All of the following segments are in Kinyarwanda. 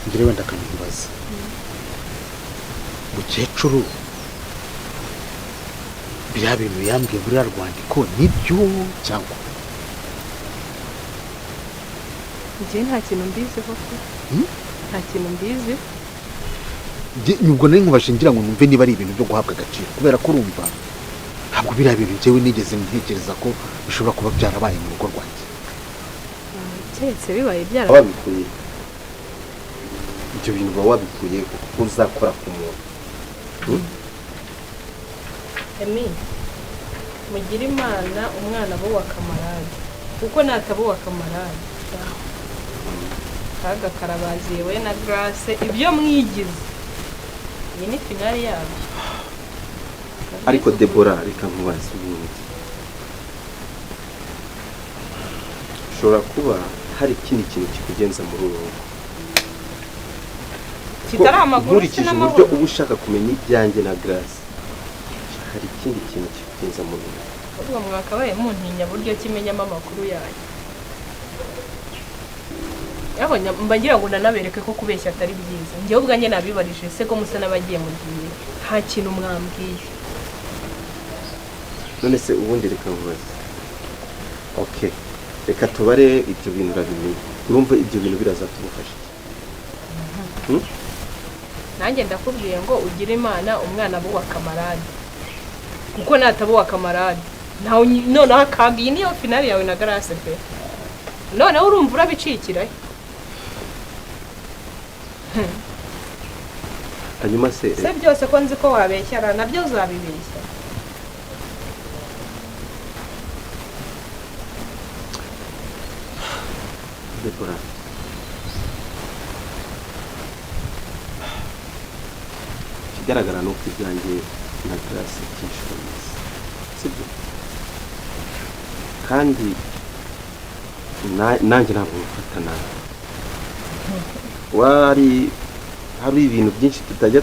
ngire wenda kanibaza mukecuru biriya bintu yambwiye muri rwandiko nibyo cyangwa njye nta kintu mbizi koko nta kintu mbizi nubwo nari nkubashingira ngo numve niba ari ibintu byo guhabwa agaciro kubera ko urumva ntabwo biriya bintu njyewe nigeze ntekereza ko bishobora kuba byarabaye mu rugo rwanjye keretse bibaye byarabaye wabikuye ibyo bintu uba wabikuye uzakora ku muntu Emi mugira imana umwana bo wa kamarade kuko natabo wa kamarade kaga karabaziye we na Grace ibyo mwigize iyi ni finale yabyo ariko Deborah reka nkubaze ubundi ushobora kuba hari ikindi kintu kikugenza muri uwo kitari amaguru nkurikije uburyo uba ushaka kumenya ibyanjye na Grace hari ikindi kintu kikugenza muri uwo ubwo mwakabaye muntinya buryo kimenyamo amakuru yayo yabonye mbagira ngo nanabereke ko kubeshya atari byiza njye ubwanjye nabibarije se ko musa nabagiye mu gihe nta kintu mwambwiye none se ubundi reka nkubaze okay reka tubare ibyo bintu urabimenye urumva ibyo bintu biraza tugufasha nanjye ndakubwiye ngo ugire imana umwana bo wa kamarade kuko natabo wa kamarade naho none akagiye niyo finale yawe na Grace pe none urumva urabicikira hanyuma se byose ko nzi ko wabeshyara nabyo uzabibeshya Deborah kigaragara nuko ibyanjye na Grace cyishimiye sibyo kandi nanjye ntabwo mufata nabi hari ibintu byinshi tutajya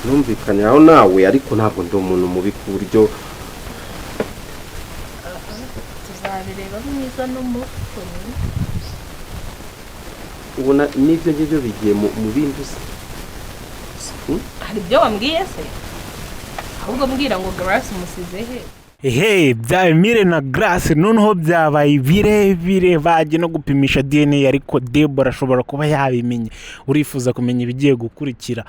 numvikaniraho nawe ariko ntabwo ndi umuntu mubi ku buryo tuzabireba mwiza n'umufu ubona n'ibyo ngibyo bigiye mu bindi hari ibyo wambwiye se ahubwo mbwira ngo Grace musize he bya Emile na Grace noneho byabaye birebire bagiye no gupimisha DNA ariko Deborah ashobora kuba yabimenye urifuza kumenya ibigiye gukurikira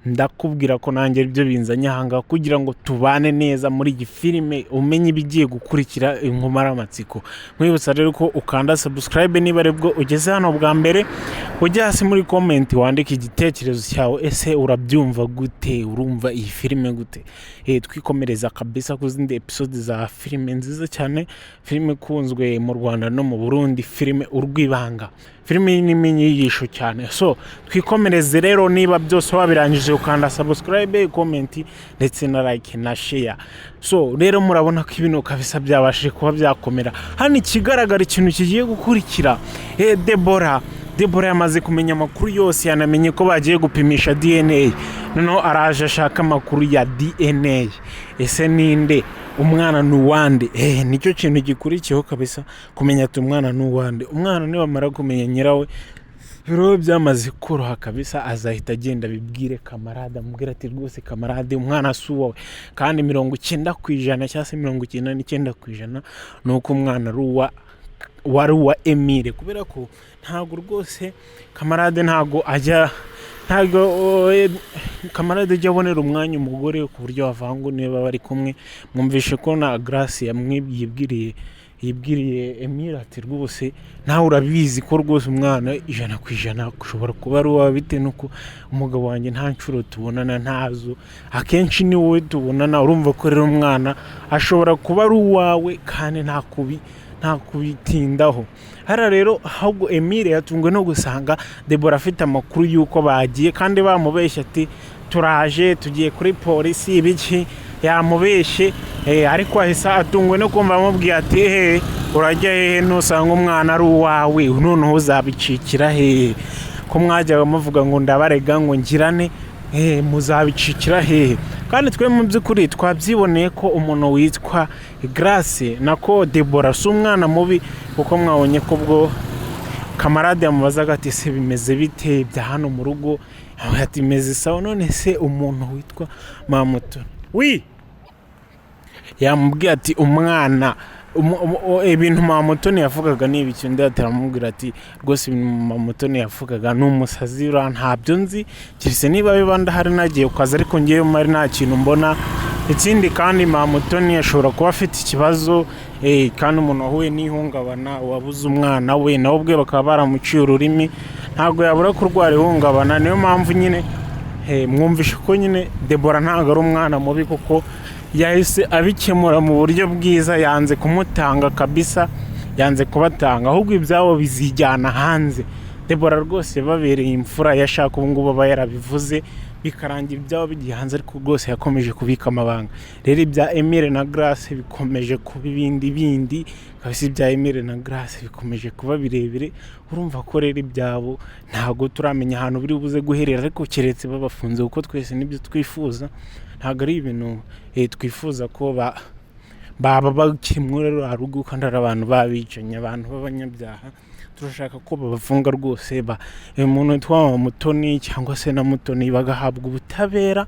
ndakubwira ko nanjye ibyo binzanye hanga kugira ngo tubane neza muri iyi filime umenye ibigiye gukurikira inkomara amatsiko mwibutsa rero ko ukanda subscribe niba arebwo ugeze hano bwa mbere ujya hasi muri comment wandike igitekerezo cyawe ese urabyumva gute urumva iyi filime gute twikomereza kabisa ku zindi episode za filime nziza cyane filime kunzwe mu Rwanda no mu Burundi filime urwibanga filime n'inyigisho cyane so twikomereze rero niba byose wabirangije ukanda subscribe comment ndetse na like na share so rero murabona ko ibintu kabisa byabashije kuba byakomera hano ikigaragara ikintu kigiye gukurikira Deborah yamaze kumenya amakuru yose yanamenye ko bagiye gupimisha DNA noneho araje ashaka amakuru ya DNA ese ninde umwana nuwande nicyo kintu gikurikiyeho kabisa kumenya ati umwana nuwande umwana niba mara kumenya nyirawe biro byamaze koroha kabisa azahita agenda bibwire kamarade amubwira ati rwose kamarade umwana suwawe kandi 90% cyangwa se 99% nuko umwana wari uwa Emile kubera ko ntago rwose kamarade ntago kamarade ajya abonera umwanya umugore ku buryo bavanga niba bari kumwe mwumvishe ko na Grace yibwiriye Emile ati rwose nawe urabizi ko rwose umwana 100% ushobora kuba ari uwa bite nuko umugabo wanjye nta ncuro tubonana ntazo akenshi ni wowe tubonana urumva ko rero umwana ashobora kuba ari uwawe kandi nta kubitindaho hara rero ahubwo Emile yatungwe no gusanga Deborah afite amakuru yuko bagiye kandi bamubeshya ati turaje tugiye kuri polisi ibiki yamubeshe ariko ahisa atungwe no kumva amubwiye ati urajya nusanga umwana ari uwawe noneho uzabicikira ko mwajyaga muvuga ngo ndabarega ngo ngirane muzabicikira kandi twe mu by'ukuri twabyiboneye ko umuntu witwa Grace nako Deborah si umwana mubi kuko mwabonye ko bwo kamarade yamubazaga ati se bimeze bite bya hano mu rugo, ati meze sawa. None se umuntu witwa Mamutoni yamubwiye ati umwana ibintu Mamutoni yavugaga ni ibiki? Undi ataramubwira ati rwose ibintu Mamutoni yavugaga ni umusazi, ntabyo nzi, kiretse niba bibanda hari nagiye ukaza, ariko ngewe mari nta kintu mbona. Ikindi kandi Mamutoni ashobora kuba afite ikibazo kandi umuntu wahuye n'ihungabana wabuze umwana we nawe ubwe bakaba baramuciye ururimi, ntabwo yabura kurwara ihungabana. Niyo mpamvu nyine mwumvishe ko nyine Deborah ntabwo ari umwana mubi, kuko yahise abikemura mu buryo bwiza, yanze kumutanga kabisa, yanze kubatanga, ahubwo ibyabo bizijyana hanze. Deborah rwose babereye imfura, yashaka ubu ngubu aba yarabivuze bikarangira ibyabo bigiye hanze, ariko rwose yakomeje kubika amabanga. Rero ibya Emile na Grace bikomeje kuba ibindi kabisa, ibya Emile na Grace bikomeje kuba birebire. Urumva ko rero ibyabo ntabwo turamenya ahantu biri buze guherera, ariko keretse babafunze, kuko twese nibyo twifuza. Ntabwo ari ibintu twifuza ko baba bakiri muri rugo kandi ari abantu babicanye, abantu b'abanyabyaha. Turashaka ko babafunga rwose, umuntu witwa Mutoni cyangwa se na Mutoni bagahabwa ubutabera.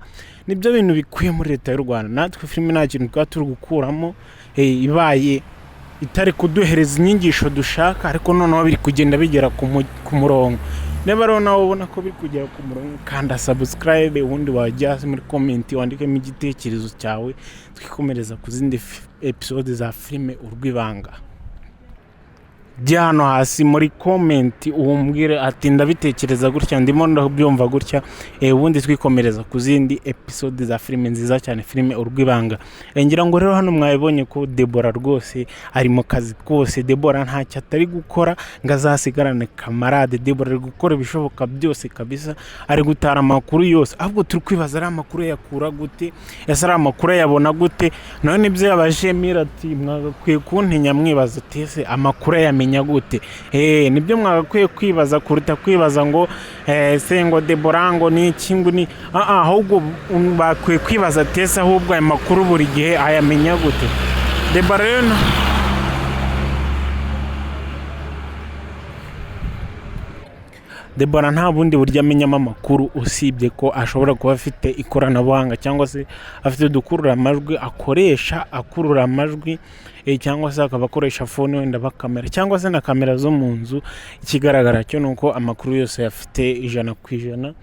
Nibyo bintu bikwiye muri leta y'u Rwanda. Natwe filime nta kintu twa turi gukuramo, ibaye itari kuduhereza inyigisho dushaka, ariko noneho biri kugenda bigera ku murongo. Niba rero nawe ubona ko biri kugera ku murongo, kanda subscribe, ubundi wajya hasi muri comment wandikemo igitekerezo cyawe, twikomereza ku zindi episode za filime Urwibanga. Jya hano hasi muri comment umbwire ati ndabitekereza gutya, ndimo ndabyumva gutya, ubundi twikomereza ku zindi episode za filime nziza cyane, filime Urwibanga. Ngira ngo rero hano mwabonye ko Deborah rwose ari mu kazi kose. Deborah ntacyo atari gukora ngo azasigarane kamarade. Deborah ari gukora ibishoboka byose kabisa, ari gutara amakuru yose. Ahubwo turi kwibaza ari amakuru yakura gute, ese ari amakuru yabona gute? None ibyo yabajemira ati mwagakwiye kuntinya mwibaza ati ese amakuru yamenya gute? Nibyo mwagakwiye kwibaza kuruta kwibaza ngo se ngo Deborah ngo ni iki ngo ni ahubwo bakwiye kwibaza ati ese ahubwo aya makuru buri gihe ayamenya gute? Deborah nta bundi buryo amenyamo amakuru usibye ko ashobora kuba afite ikoranabuhanga, cyangwa se afite udukurura amajwi akoresha akurura amajwi, cyangwa se akaba akoresha phone wenda bakamera, cyangwa se na kamera zo mu nzu. Ikigaragara cyo nuko amakuru yose yafite 100%.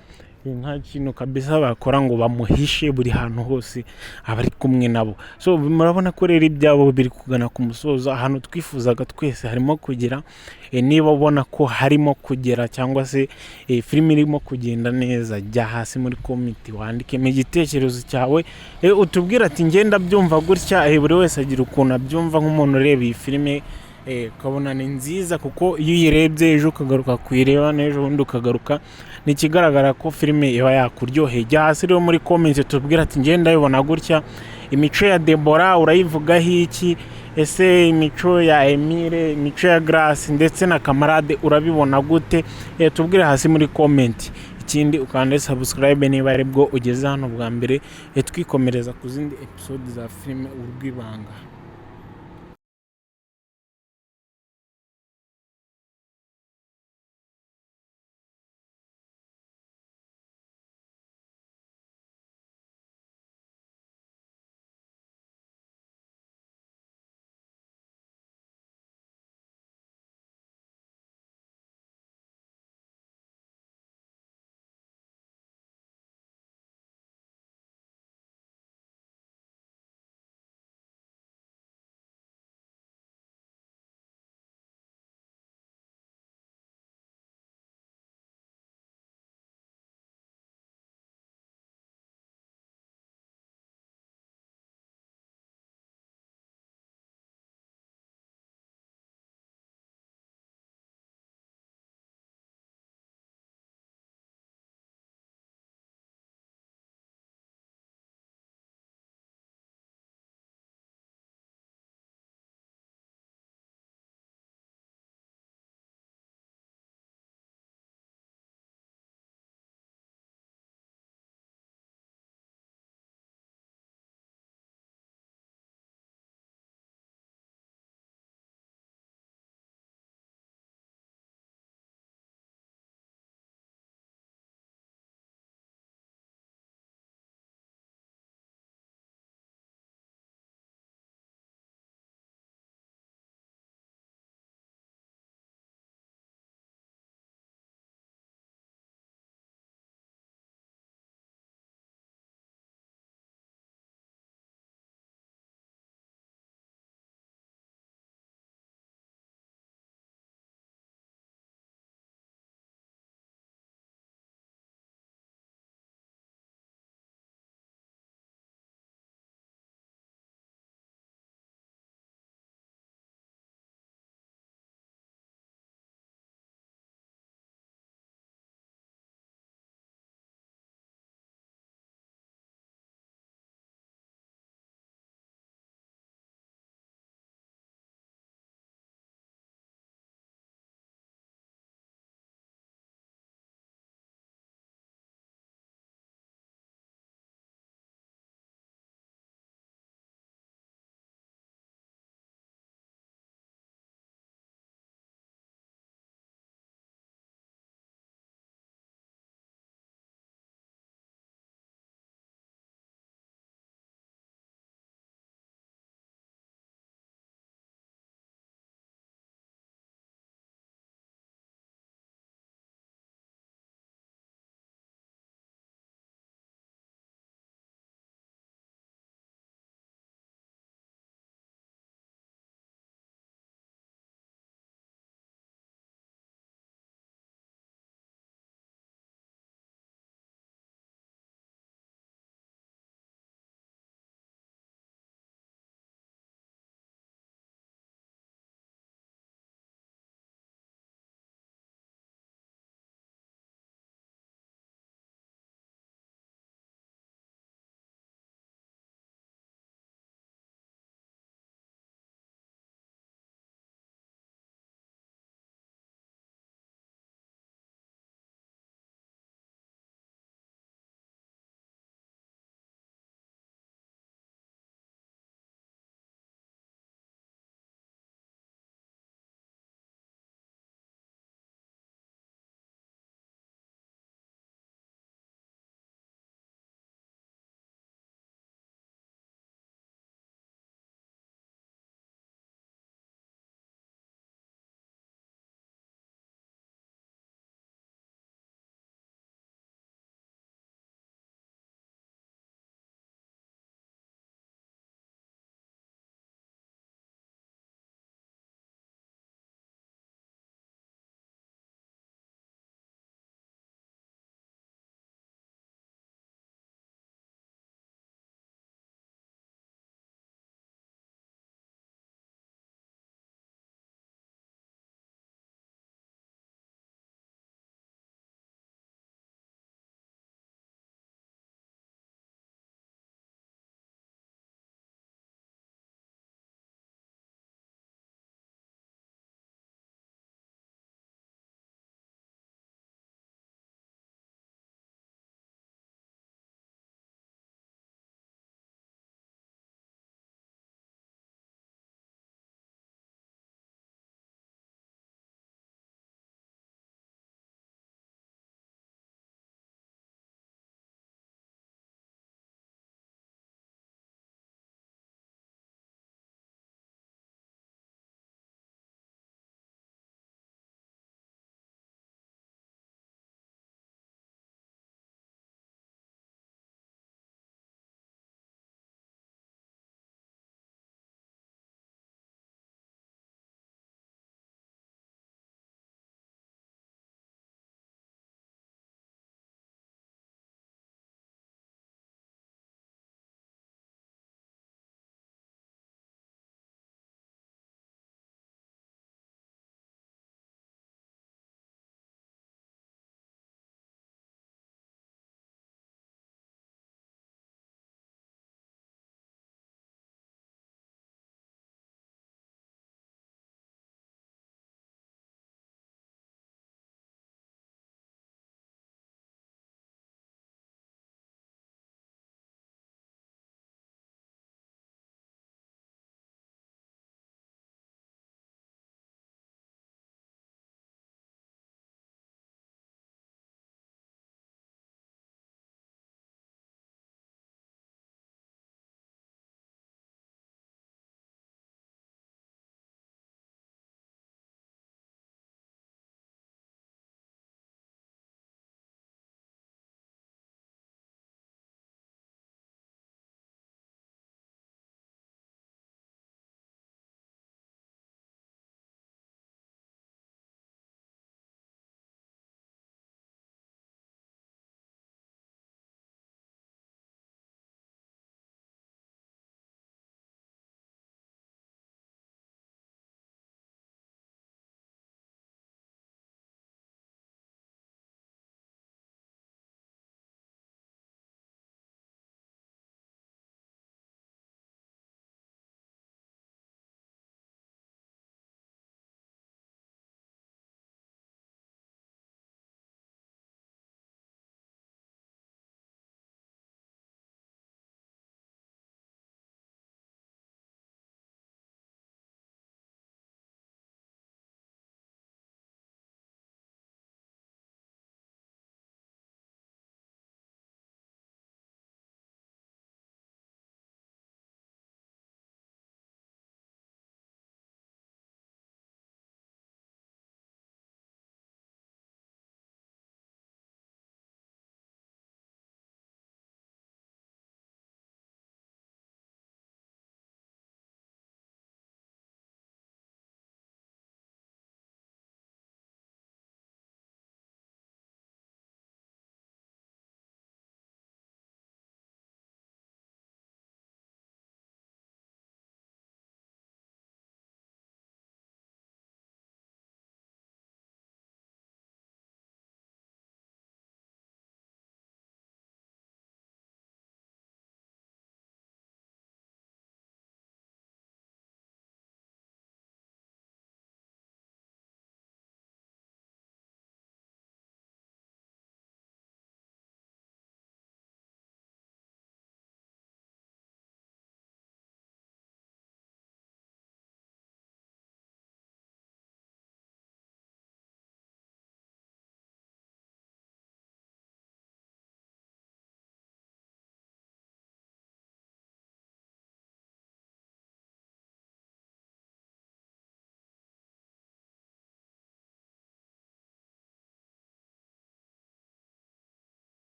Nta kintu kabisa bakora ngo bamuhishe, buri hantu hose abari kumwe nabo. So murabona ko rero ibyabo biri kugana ku musozo. Ahantu twifuzaga twese harimo kugera, niba ubona ko harimo kugera cyangwa se filime irimo kugenda neza, jya hasi muri comment wandikemo igitekerezo cyawe, utubwira ati ngenda byumva gutya. Buri wese agira ukuntu abyumva, nk'umuntu ureba iyi filime ukabona ni nziza, kuko iyo uyirebye ejo ukagaruka kuyireba, n'ejo bundi ukagaruka, ni ikigaragara ko filime iba yakuryoheye. Jya hasi rero muri comment tubwira ati ngenda yibona gutya. Imico ya Deborah urayivugaho iki? Ese imico ya Emile, imico ya Grace ndetse na kamarade urabibona gute? Tubwire hasi muri comment. Ikindi ukande subscribe niba aribwo ugeze hano bwa mbere, twikomereza ku zindi episode za filime Urwibanga.